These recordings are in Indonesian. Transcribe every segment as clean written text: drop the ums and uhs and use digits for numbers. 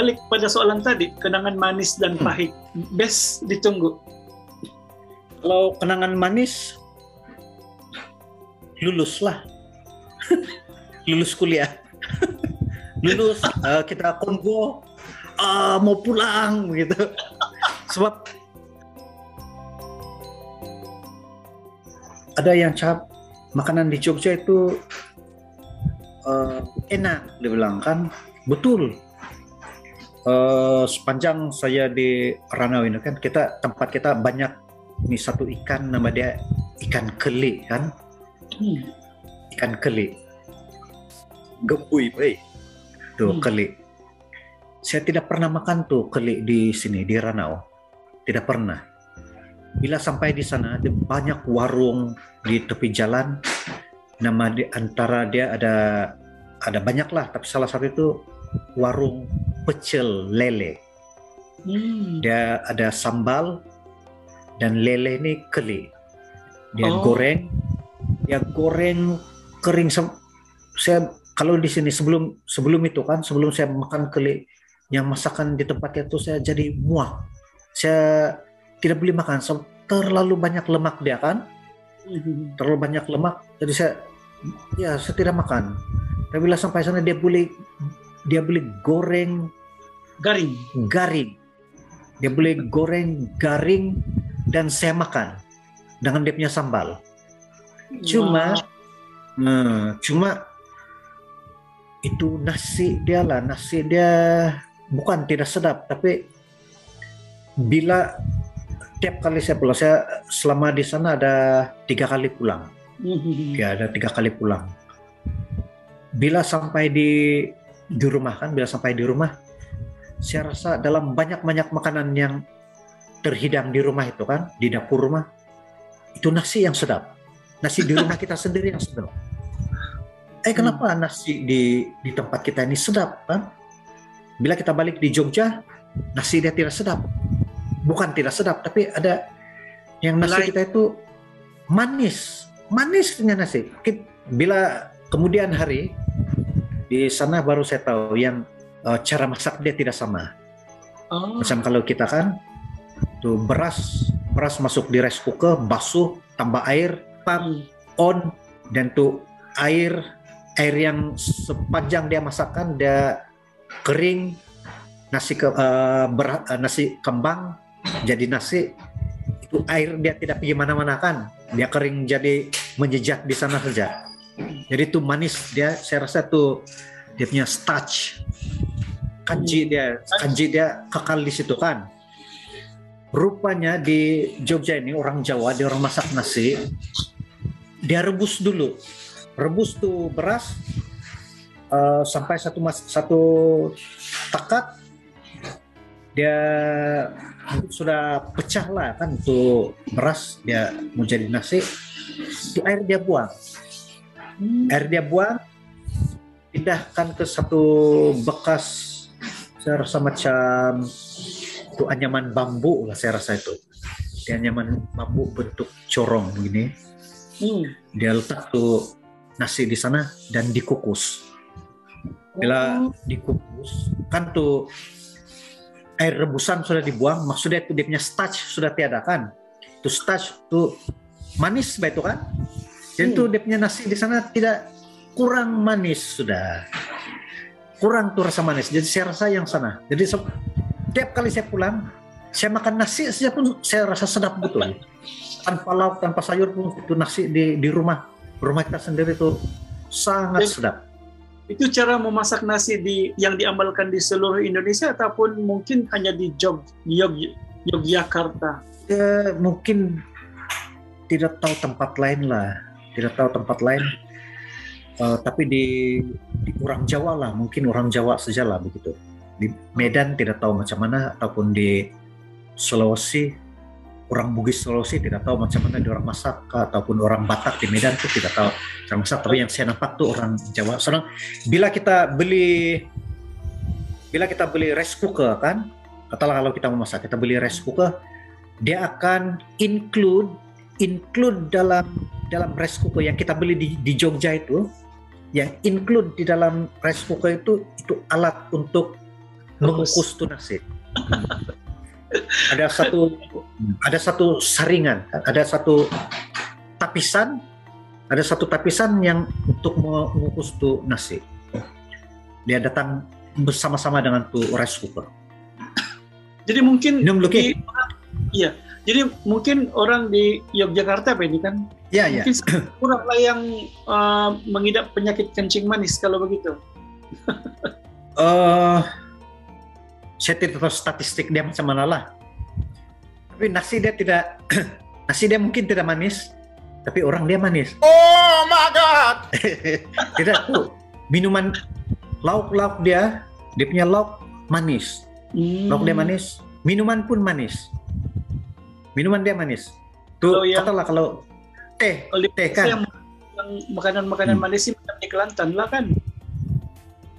balik pada soalan tadi, kenangan manis dan pahit. Best ditunggu. Kalau kenangan manis, lulus lah. Lulus kuliah. Lulus, kita konvo, mau pulang gitu. Sebab ada yang cap makanan di Jogja itu enak, dibilang kan. Betul. Sepanjang saya di Ranau ini kan, tempat kita banyak nih satu ikan, nama dia ikan keli kan. Ikan keli. Gebui, tuh keli. Saya tidak pernah makan tuh keli di sini di Ranau. Tidak pernah. Bila sampai di sana, ada banyak warung di tepi jalan. Nama di antara dia ada banyak lah, tapi salah satu itu warung pecel lele. Dia ada sambal dan lele ini keli. Dia goreng kering. Saya kalau di sini sebelum itu kan, sebelum saya makan keli yang masakan di tempatnya itu, saya jadi muak. Saya tidak boleh makan, terlalu banyak lemak dia kan. Terlalu banyak lemak, jadi saya tidak makan. Tapi bila sampai sana dia boleh goreng garing. Dia boleh goreng garing dan saya makan dengan dia punya sambal. Cuma itu nasi dia bukan tidak sedap, tapi bila tiap kali saya pulang, saya selama di sana ada 3 kali pulang. Ya, ada 3 kali pulang. Bila sampai di rumah kan, saya rasa dalam banyak makanan yang terhidang di rumah itu kan, di dapur rumah, itu nasi yang sedap. Nasi di rumah kita sendiri yang sedap. Kenapa nasi di tempat kita ini sedap kan? Bila kita balik di Jogja, nasi dia tidak sedap. Bukan tidak sedap, tapi ada yang nasi kita itu manisnya nasi. Bila kemudian hari di sana baru saya tahu yang cara masak dia tidak sama. Macam kalau kita kan tuh beras masuk di rice cooker, basuh, tambah air, on, dan tuh air yang sepanjang dia masakkan dia kering, nasi kembang jadi nasi, itu air dia tidak pergi mana-mana kan, dia kering jadi menjejak di sana saja. Jadi itu manis dia, saya rasa tuh dia punya starch, kanji dia kekal di situ kan. Rupanya di Jogja ini orang Jawa, dia orang masak nasi, dia rebus dulu, tuh beras sampai satu takat, dia sudah pecah lah kan tuh beras, dia mau jadi nasi, itu air dia buang, pindahkan ke satu bekas, saya rasa macam itu anyaman bambu lah, saya rasa itu di anyaman bambu bentuk corong begini. Dia letak tuh nasi di sana dan dikukus. Bila dikukus kan tuh air rebusan sudah dibuang, maksudnya itu dia punya starch sudah tiada kan. Itu starch tuh manis itu kan. Jadi tuh dia punya nasi di sana tidak kurang manis, sudah kurang tuh rasa manis. Jadi saya rasa yang sana. Jadi tiap kali saya pulang, saya makan nasi saja pun saya rasa sedap betul. Tanpa lauk, tanpa sayur pun itu nasi di rumah kita sendiri itu sangat sedap. Itu cara memasak nasi yang diamalkan di seluruh Indonesia ataupun mungkin hanya di Yogyakarta? Mungkin tidak tahu tempat lain lah, tapi di orang Jawa lah, mungkin orang Jawa saja lah begitu. Di Medan tidak tahu macam mana, ataupun di Sulawesi, orang Bugis Sulawesi tidak tahu macam mana di orang masak, ataupun orang Batak di Medan itu tidak tahu cara masak. Tapi yang saya nampak tuh orang Jawa. Sekarang bila kita beli rice cooker kan, katakanlah kalau kita mau masak, kita beli rice cooker, dia akan include dalam rice cooker yang kita beli di Jogja itu, yang include di dalam rice cooker itu alat untuk mengukus tuh nasi. Ada satu saringan, ada satu tapisan yang untuk mengukus tuh nasi. Dia datang bersama-sama dengan tuh rice cooker. Jadi mungkin Iya. Jadi mungkin orang di Yogyakarta apa ini kan? Ya. Mungkin kurang lah yang mengidap penyakit kencing manis kalau begitu. Saya tidak tahu statistik dia macam mana lah. Tapi nasi dia mungkin tidak manis, tapi orang dia manis. Oh my God! Tidak tuh minuman lauk dia punya lauk manis. Lauk dia manis, minuman pun manis. Minuman dia manis. Tuh katalah kalau teh kan. Yang makanan manis sih macam di Kelantan lah kan.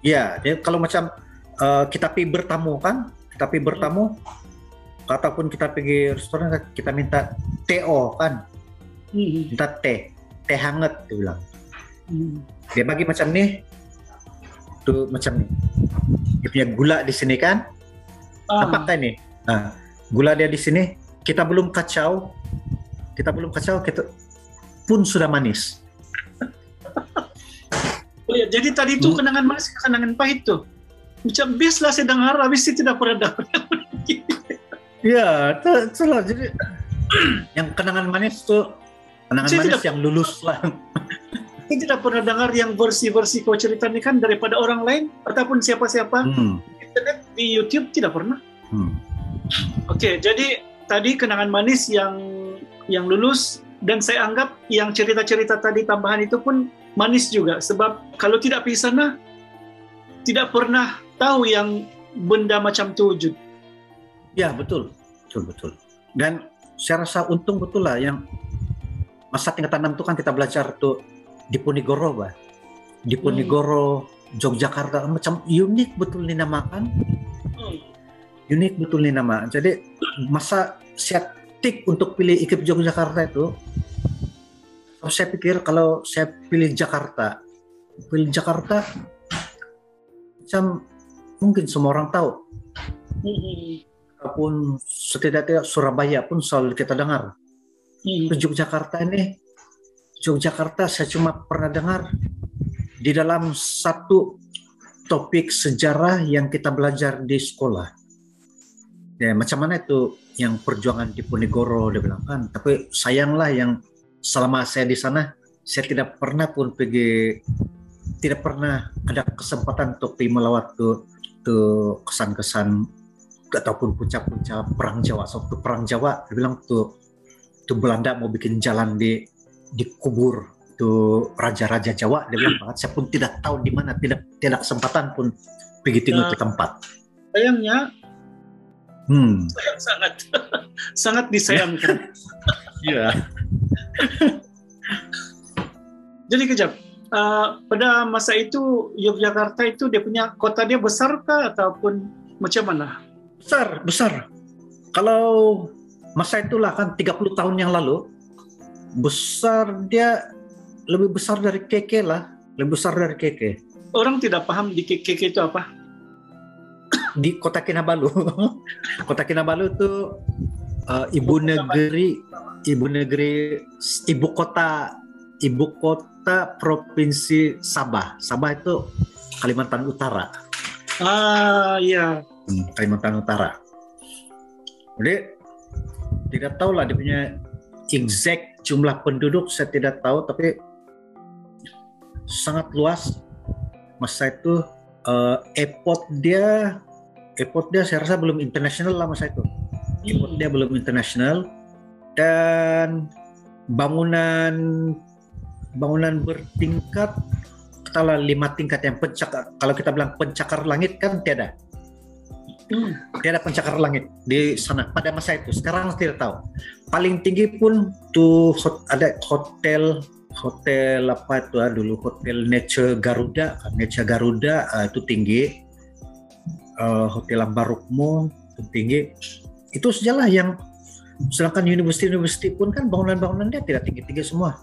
Iya, kalau macam kita pergi bertamu, ataupun kita pergi restoran kita minta TO kan. Minta teh hangat dia bilang. Dia bagi macam nih. Tuh macam nih. Dia punya gula di sini kan. Apakah ini? Gula dia di sini. Kita belum kacau, kita pun sudah manis. Oh ya, jadi tadi itu kenangan manis, kenangan pahit tuh. Macam bis lah saya dengar, habis itu tidak pernah dapat. Iya, salah. Jadi yang kenangan manis tuh, yang lulus lah. Saya tidak pernah dengar yang versi-versi kau cerita ini kan daripada orang lain ataupun siapa-siapa. Internet di YouTube tidak pernah. Oke, jadi tadi kenangan manis yang lulus, dan saya anggap yang cerita-cerita tadi tambahan itu pun manis juga, sebab kalau tidak pergi sana tidak pernah tahu yang benda macam itu wujud. Ya betul. Dan saya rasa untung betul lah yang masa tingkatan 6 itu kan kita belajar tuh di Ponegoro, di Ponegoro, Yogyakarta, macam unik betul nih nama kan. Unik betul nih nama. Jadi masa saya tik untuk pilih IKIP Yogyakarta itu, saya pikir kalau saya pilih Jakarta macam mungkin semua orang tahu. Ataupun setidaknya Surabaya pun selalu kita dengar. Yogyakarta saya cuma pernah dengar di dalam satu topik sejarah yang kita belajar di sekolah. Ya, macam mana itu yang perjuangan di Ponegoro dia bilang kan. Tapi sayanglah yang selama saya di sana saya tidak pernah ada kesempatan untuk melawat tuh kesan-kesan ataupun puncak-puncak perang Jawa. Waktu perang Jawa dia bilang tuh Belanda mau bikin jalan di kubur tuh raja-raja Jawa, dia bilang banget. Saya pun tidak tahu di mana, tidak kesempatan pun pergi tinggal ke tempat. Sayangnya sangat disayangkan. Iya. Jadi kejap. Pada masa itu Yogyakarta itu dia punya kota dia besar kah ataupun macam mana? Besar. Kalau masa itulah kan 30 tahun yang lalu, dia lebih besar dari KK lah, lebih besar dari KK. Orang tidak paham di KK itu apa? Di Kota Kinabalu. Kota Kinabalu itu ibu kota provinsi Sabah. Sabah itu Kalimantan Utara. Iya. Kalimantan Utara. Jadi tidak tahu lah dia punya exact jumlah penduduk, saya tidak tahu, tapi sangat luas. Masa itu airport dia saya rasa belum internasional lah masa itu. Airport dia belum internasional, dan bangunan bertingkat, katalah 5 tingkat yang pencakar. Kalau kita bilang pencakar langit kan tiada. Tiada pencakar langit di sana pada masa itu. Sekarang tidak tahu. Paling tinggi pun tuh ada hotel apa itu dulu, Hotel Nature Garuda itu tinggi. Hotel Ambarukmo itu tinggi. Itu sajalah yang, sedangkan universiti pun kan bangunan dia tidak tinggi semua.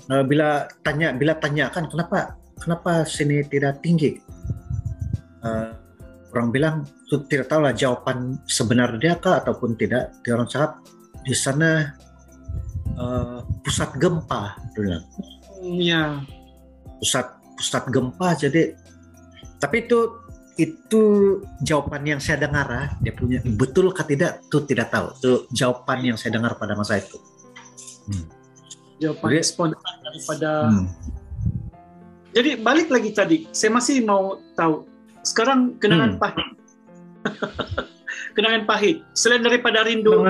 Bila tanya kan kenapa sini tidak tinggi? orang bilang itu tidak tahu lah jawaban sebenarnya kah ataupun tidak. Dia orang cakap di sana pusat gempa, bilang. Iya. Pusat gempa, jadi tapi itu jawaban yang saya dengar, dia punya betul kah tidak itu tidak tahu. Itu jawaban yang saya dengar pada masa itu. Jawaban spontan daripada. Jadi balik lagi tadi, saya masih mau tahu sekarang kenangan pahit. Kenangan pahit selain daripada rindu.